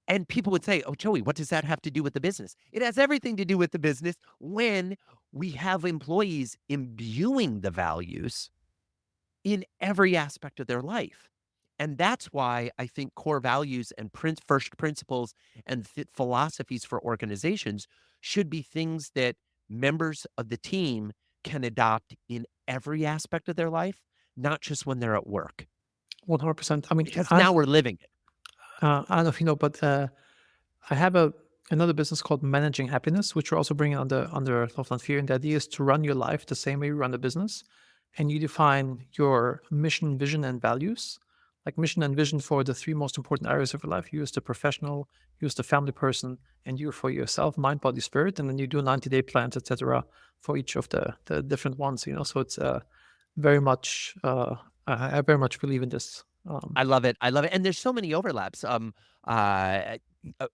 And people would say, "Oh, Joey, what does that have to do with the business?" It has everything to do with the business when we have employees imbuing the values in every aspect of their life. And that's why I think core values and first principles and philosophies for organizations should be things that members of the team can adopt in every aspect of their life, not just when they're at work, 100%. I mean, because now we're living it. I don't know if you know, but I have another business called Managing Happiness, which we're also bringing under Love Not Fear. And the idea is to run your life the same way you run a business, and you define your mission, vision, and values. Like mission and vision for the three most important areas of your life. You as the professional, you as the family person, and you for yourself, mind, body, spirit. And then you do 90-day plans, etc., for each of the different ones. So it's very much. I very much believe in this. I love it. I love it. And there's so many overlaps. Uh,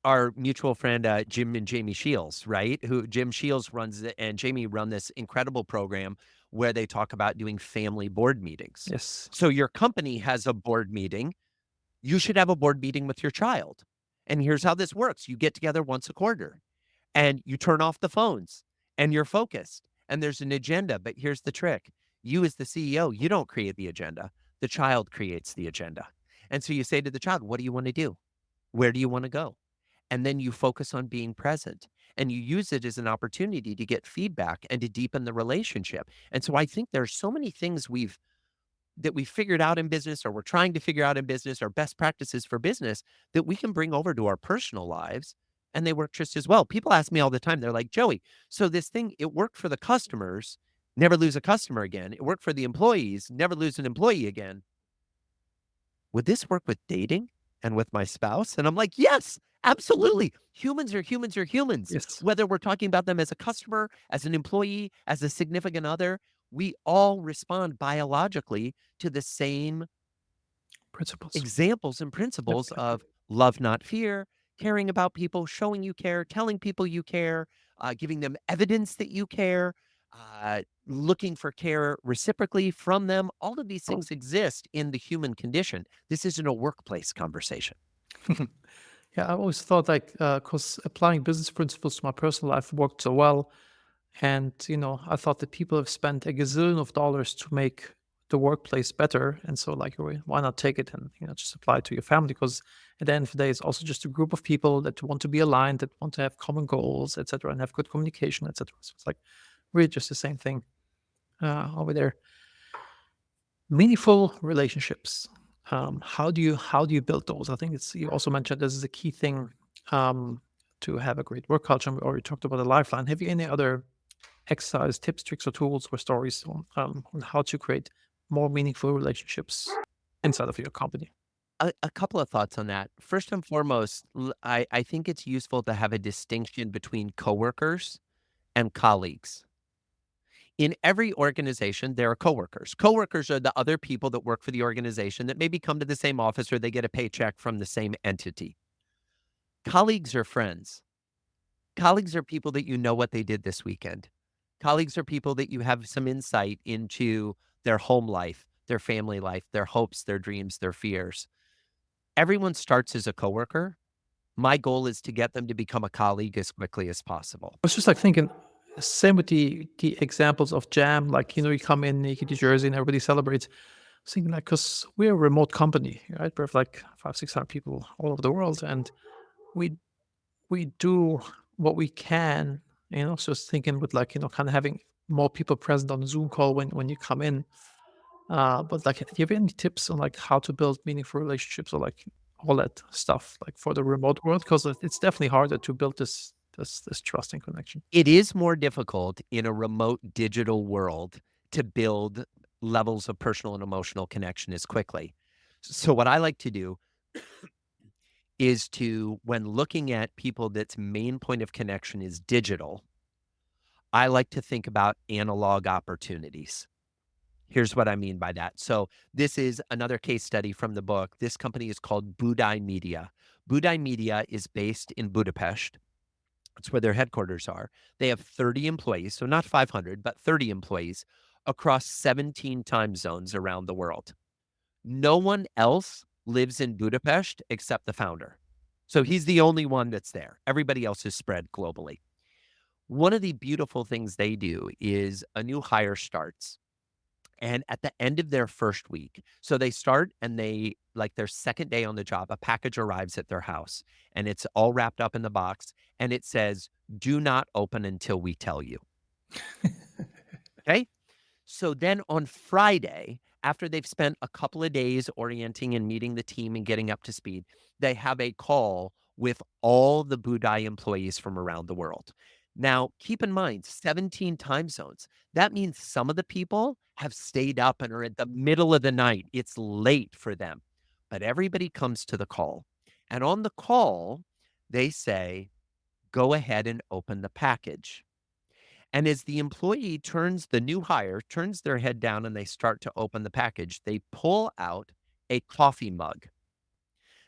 our mutual friend, Jim and Jamie Shields, right? Who Jim Shields runs it, and Jamie run this incredible program where they talk about doing family board meetings. Yes. So your company has a board meeting. You should have a board meeting with your child. And here's how this works. You get together once a quarter and you turn off the phones and you're focused and there's an agenda. But here's the trick. You as the CEO, you don't create the agenda. The child creates the agenda. And so you say to the child, what do you want to do? Where do you want to go? And then you focus on being present and you use it as an opportunity to get feedback and to deepen the relationship. And so I think there's so many things we figured out in business or we're trying to figure out in business or best practices for business that we can bring over to our personal lives and they work just as well. People ask me all the time, they're like, Joey, so this thing, it worked for the customers, never lose a customer again. It worked for the employees, never lose an employee again. Would this work with dating and with my spouse? And I'm like, yes, absolutely. Humans are humans are humans. Yes. Whether we're talking about them as a customer, as an employee, as a significant other, we all respond biologically to the same Principles. examples and Yep. principles Yep. of love, not fear, caring about people, showing you care, telling people you care, giving them evidence that you care, looking for care reciprocally from them. All of these things exist in the human condition. This isn't a workplace conversation. Yeah, I always thought like because applying business principles to my personal life worked so well, and I thought that people have spent a gazillion of dollars to make the workplace better, and so like, why not take it and just apply it to your family? Because at the end of the day, it's also just a group of people that want to be aligned, that want to have common goals, etc., and have good communication, etc. So it's like really just the same thing over there. Meaningful relationships. How do you build those? I think it's you also mentioned this is a key thing um, to have a great work culture. And we already talked about a lifeline. Have you any other exercise tips, tricks, or tools or stories on how to create more meaningful relationships inside of your company? A couple of thoughts on that. First and foremost, I think it's useful to have a distinction between coworkers and colleagues. In every organization, there are coworkers. Coworkers are the other people that work for the organization that maybe come to the same office or they get a paycheck from the same entity. Colleagues are friends. Colleagues are people that you know what they did this weekend. Colleagues are people that you have some insight into their home life, their family life, their hopes, their dreams, their fears. Everyone starts as a coworker. My goal is to get them to become a colleague as quickly as possible. I was just like thinking, same with the examples of Jam. Like you come in, you get your jersey, and everybody celebrates. I was thinking like, because we're a remote company, right? We have like 500-600 people all over the world, and we we do what we can. So it's thinking with like kind of having more people present on the Zoom call when you come in. But like, do you have any tips on like how to build meaningful relationships or like all that stuff like for the remote world? Because it's definitely harder to build this trust and connection. It is more difficult in a remote digital world to build levels of personal and emotional connection as quickly. So what I like to do is to, when looking at people that's main point of connection is digital, I like to think about analog opportunities. Here's what I mean by that. So this is another case study from the book. This company is called Budai Media. Budai Media is based in Budapest. That's where their headquarters are. They have 30 employees, so not 500, but 30 employees across 17 time zones around the world. No one else lives in Budapest except the founder. So he's the only one that's there. Everybody else is spread globally. One of the beautiful things they do is a new hire starts. And at the end of their first week, so they start and they like their second day on the job, a package arrives at their house and it's all wrapped up in the box and it says, do not open until we tell you. Okay. So then on Friday, after they've spent a couple of days orienting and meeting the team and getting up to speed, they have a call with all the Budai employees from around the world. Now, keep in mind, 17 time zones. That means some of the people have stayed up and are at the middle of the night. It's late for them. But everybody comes to the call. And on the call, they say, go ahead and open the package. And as the employee the new hire turns their head down and they start to open the package, they pull out a coffee mug.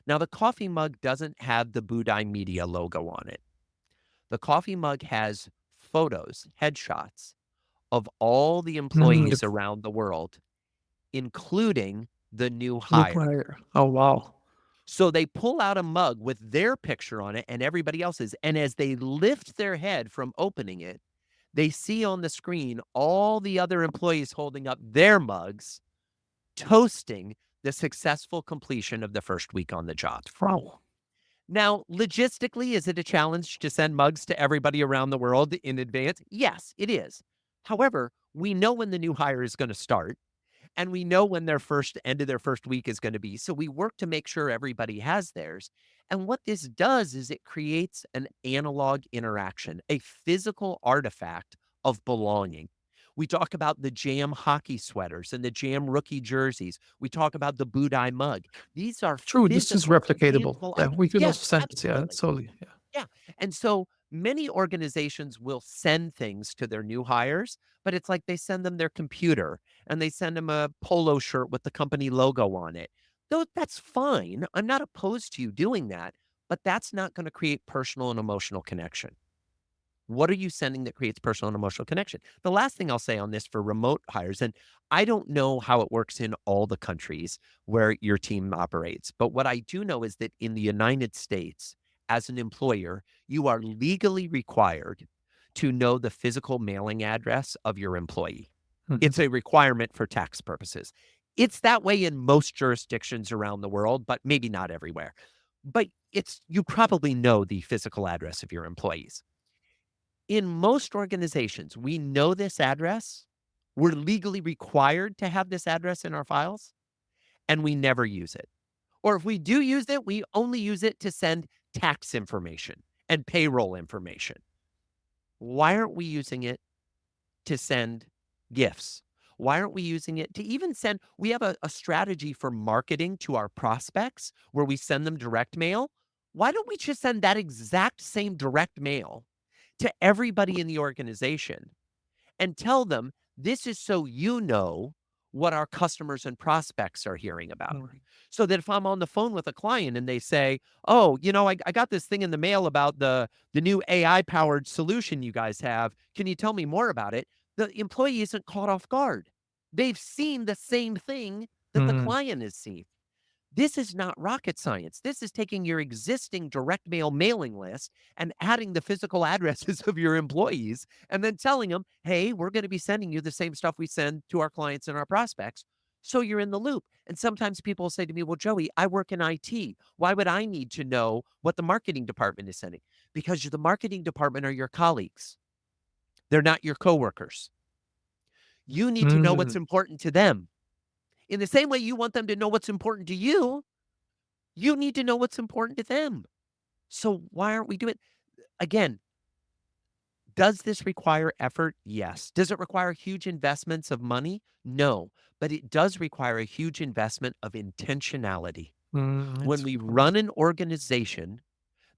Now, the coffee mug doesn't have the Budai Media logo on it. The coffee mug has photos, headshots of all the The employees around the world, including the new new hire. player. Oh, wow. So they pull out a mug with their picture on it and everybody else's. And as they lift their head from opening it, they see on the screen all the other employees holding up their mugs, toasting the successful completion of the first week on the job. Wow. Now, logistically, is it a challenge to send mugs to everybody around the world in advance? Yes, it is. However, we know when the new hire is going to start and we know when their end of their first week is going to be. So we work to make sure everybody has theirs. And what this does is it creates an analog interaction, a physical artifact of belonging. We talk about the Jam hockey sweaters and the Jam rookie jerseys. We talk about the Budai mug. These are True, this is physical, replicatable. tangible Yeah, items. we can Yes, also send it. Yeah, absolutely. totally. Yeah. Yeah. And so many organizations will send things to their new hires, but it's like they send them their computer and they send them a polo shirt with the company logo on it. Though that's fine. I'm not opposed to you doing that, but that's not going to create personal and emotional connection. What are you sending that creates personal and emotional connection? The last thing I'll say on this for remote hires, and I don't know how it works in all the countries where your team operates, but what I do know is that in the United States, as an employer, you are legally required to know the physical mailing address of your employee. Mhm. It's a requirement for tax purposes. It's that way in most jurisdictions around the world, but maybe not everywhere. But you probably know the physical address of your employees. In most organizations, we know this address. We're legally required to have this address in our files, and we never use it. Or if we do use it, we only use it to send tax information and payroll information. Why aren't we using it to send gifts? Why aren't we using it to even send? We have a strategy for marketing to our prospects where we send them direct mail. Why don't we just send that exact same direct mail to everybody in the organization and tell them this is so you know what our customers and prospects are hearing about? Mm. So that if I'm on the phone with a client and they say, "Oh, I got this thing in the mail about the new AI powered solution you guys have. Can you tell me more about it?" The employee isn't caught off guard. They've seen the same thing that the Mm. client has seen. This is not rocket science. This is taking your existing direct mail mailing list and adding the physical addresses of your employees and then telling them, hey, we're going to be sending you the same stuff we send to our clients and our prospects. So you're in the loop. And sometimes people say to me, well, Joey, I work in IT. Why would I need to know what the marketing department is sending? Because the marketing department are your colleagues, they're not your coworkers. You need to know what's Mm. important to them. In the same way you want them to know what's important to you, you need to know what's important to them. So why aren't we doing it? Again, does this require effort? Yes. Does it require huge investments of money? No. But it does require a huge investment of intentionality. When It's we run an organization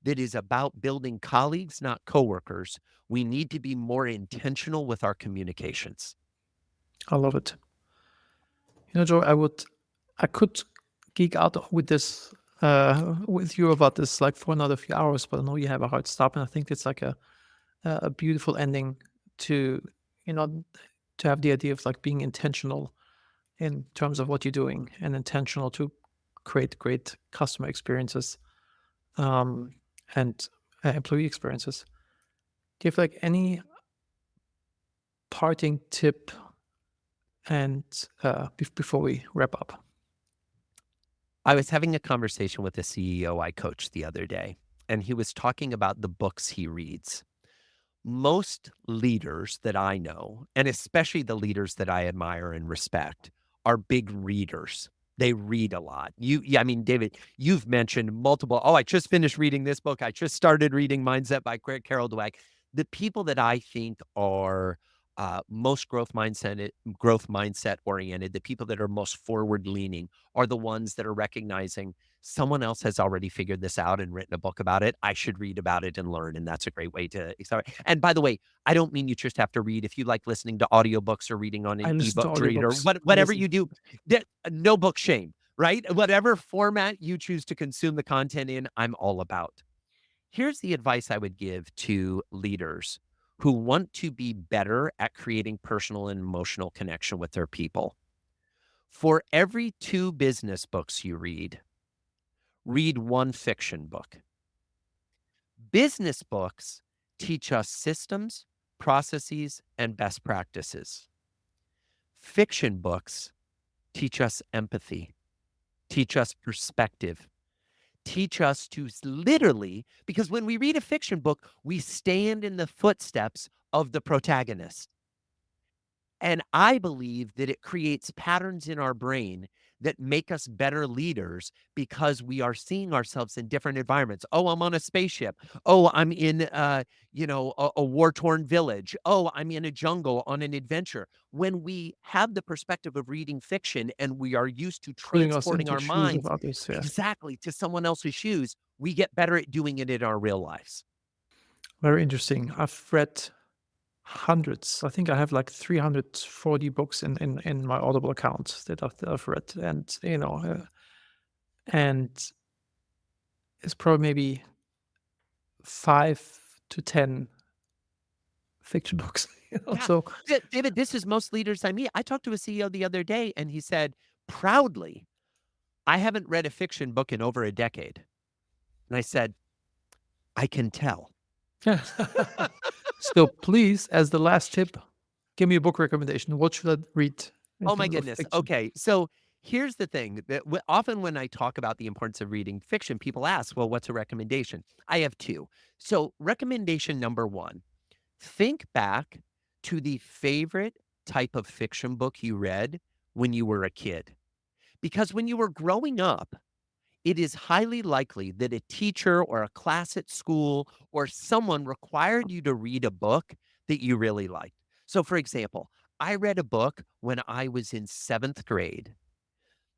that is about building colleagues, not coworkers, we need to be more intentional with our communications. I love it. Joe, I could geek out with this, with you about this like for another few hours, but I know you have a hard stop, and I think it's like a beautiful ending to, you know, to have the idea of like being intentional in terms of what you're doing and intentional to create great customer experiences, um, and employee experiences. Do you have like any parting tip and before we wrap up? I was having a conversation with a CEO I coached the other day, and he was talking about the books he reads. Most leaders that I know, and especially the leaders that I admire and respect, are big readers. They read a lot. Yeah, I mean, David, you've mentioned multiple. Oh, I just finished reading this book. I just started reading Mindset by Carol Dweck. The people that I think are most growth mindset oriented, the people that are most forward leaning, are the ones that are recognizing someone else has already figured this out and written a book about it. I should read about it and learn. And that's a great way to accelerate. And by the way, I don't mean you just have to read. If you like listening to audiobooks or reading on I an listen to ebook reader, audiobooks. I whatever listen. you do, no book shame, right? Whatever format you choose to consume the content in, I'm all about. Here's the advice I would give to leaders who want to be better at creating personal and emotional connection with their people. For every 2 business books you read 1 fiction book. Business books teach us systems, processes, and best practices. Fiction books teach us empathy, teach us perspective, teach us to literally, because when we read a fiction book, we stand in the footsteps of the protagonist. And I believe that it creates patterns in our brain that make us better leaders because we are seeing ourselves in different environments. Oh, I'm on a spaceship. Oh, I'm in a war-torn village. Oh, I'm in a jungle on an adventure. When we have the perspective of reading fiction and we are used to Putting us transporting into our shoes of minds others. Yeah, exactly to someone else's shoes, we get better at doing it in our real lives. very interesting. I've read hundreds. I think I have like 340 books in my Audible account that I've read, and and it's probably maybe 5 to 10 fiction books. Yeah. So David, this is most leaders I meet. I talked to a CEO the other day, and he said proudly, "I haven't read a fiction book in over a decade." And I said, "I can tell." yeah. So please, as the last tip, give me a book recommendation. What should I read in Oh my terms of goodness. fiction? Okay. So here's the thing that often when I talk about the importance of reading fiction, people ask, well, what's a recommendation? I have 2. So recommendation number 1, think back to the favorite type of fiction book you read when you were a kid. Because when you were growing up, it is highly likely that a teacher or a class at school or someone required you to read a book that you really liked. So, for example, I read a book when I was in 7th grade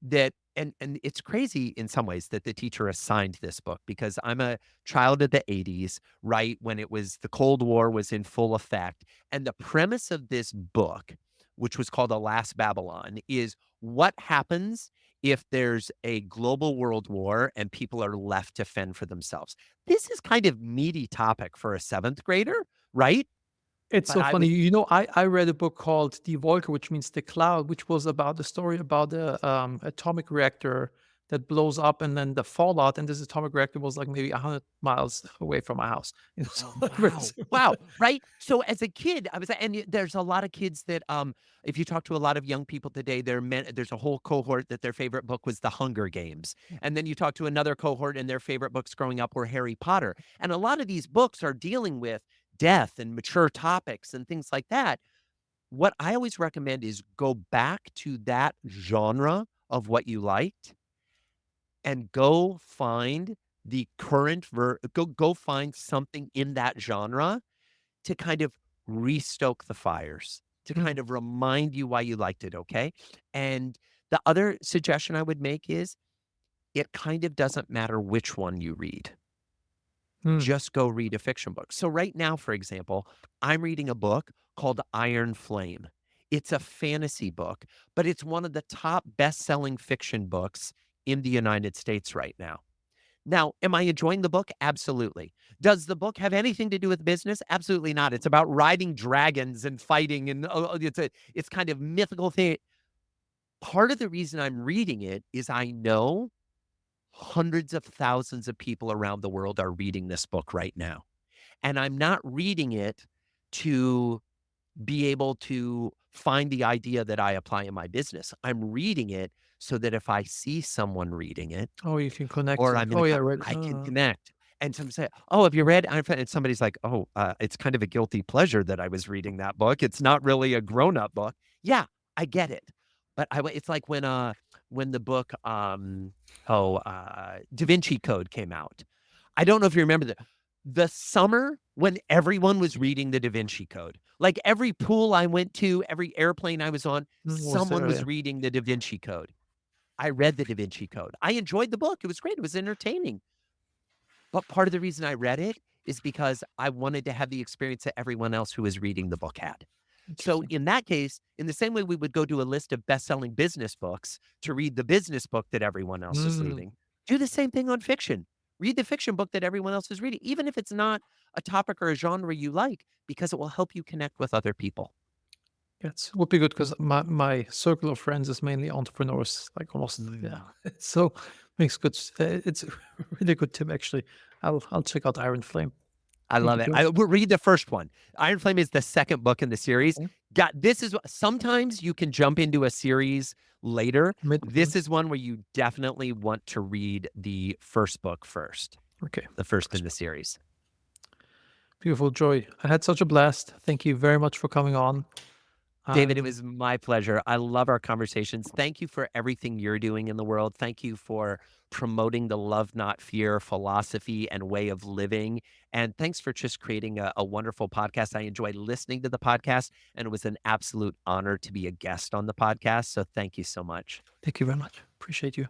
that and it's crazy in some ways that the teacher assigned this book because I'm a child of the '80s, right, when it was the Cold War was in full effect, and the premise of this book, which was called The Last Babylon, is what happens if there's a global world war and people are left to fend for themselves. This is kind of meaty topic for a 7th grader, right? It's But so I funny. was I read a book called Die Wolke, which means the cloud, which was about the story about the atomic reactor that blows up, and then the fallout. And this atomic reactor was like maybe 100 miles away from my house. So Oh, I read wow. some of Wow, that. right? So as a kid, I was and there's a lot of kids that, if you talk to a lot of young people today, there's a whole cohort that their favorite book was The Hunger Games. And then you talk to another cohort and their favorite books growing up were Harry Potter. And a lot of these books are dealing with death and mature topics and things like that. What I always recommend is go back to that genre of what you liked and go find the current go find something in that genre to kind of restoke the fires, to Mm, kind of remind you why you liked it, okay? And the other suggestion I would make is it kind of doesn't matter which one you read. mm. Just go read a fiction book. So right now, for example, I'm reading a book called Iron Flame. It's a fantasy book, but it's one of the top best-selling fiction books in the United States right now. Now, am I enjoying the book? Absolutely. Does the book have anything to do with business? Absolutely not. It's about riding dragons and fighting, and it's kind of mythical thing. Part of the reason I'm reading it is I know hundreds of thousands of people around the world are reading this book right now. And I'm not reading it to be able to find the idea that I apply in my business. I'm reading it so that if I see someone reading it Oh, you can connect or to it. I'm in Oh a yeah, co right. I can connect. And some say, "Oh, have you read?" And somebody's like, "Oh, it's kind of a guilty pleasure that I was reading that book. It's not really a grown-up book." Yeah, I get it. But it's like when the book, Da Vinci Code came out. I don't know if you remember the summer when everyone was reading the Da Vinci Code. Like every pool I went to, every airplane I was on, Was someone there? was Yeah. reading the Da Vinci Code. I read the Da Vinci Code. I enjoyed the book. It was great. It was entertaining. But part of the reason I read it is because I wanted to have the experience that everyone else who was reading the book had. So Interesting. in that case, in the same way we would go to a list of best-selling business books to read the business book that everyone else is Mm, reading, do the same thing on fiction. Read the fiction book that everyone else is reading, even if it's not a topic or a genre you like, because it will help you connect with other people. yes, would be good because my circle of friends is mainly entrepreneurs, like almost, yeah. Mm. So makes good. It's a really good tip actually. I'll check out Iron Flame. I Thank love you, it. Joe. I will read the first one. Iron Flame is the second book in the series. Okay. This is sometimes you can jump into a series later. This is one where you definitely want to read the first book first, Okay. the first in the series. Beautiful, Joy. I had such a blast. Thank you very much for coming on. David, it was my pleasure. I love our conversations. Thank you for everything you're doing in the world. Thank you for promoting the love, not fear philosophy and way of living. And thanks for just creating a wonderful podcast. I enjoyed listening to the podcast, and it was an absolute honor to be a guest on the podcast. So thank you so much. Thank you very much. Appreciate you.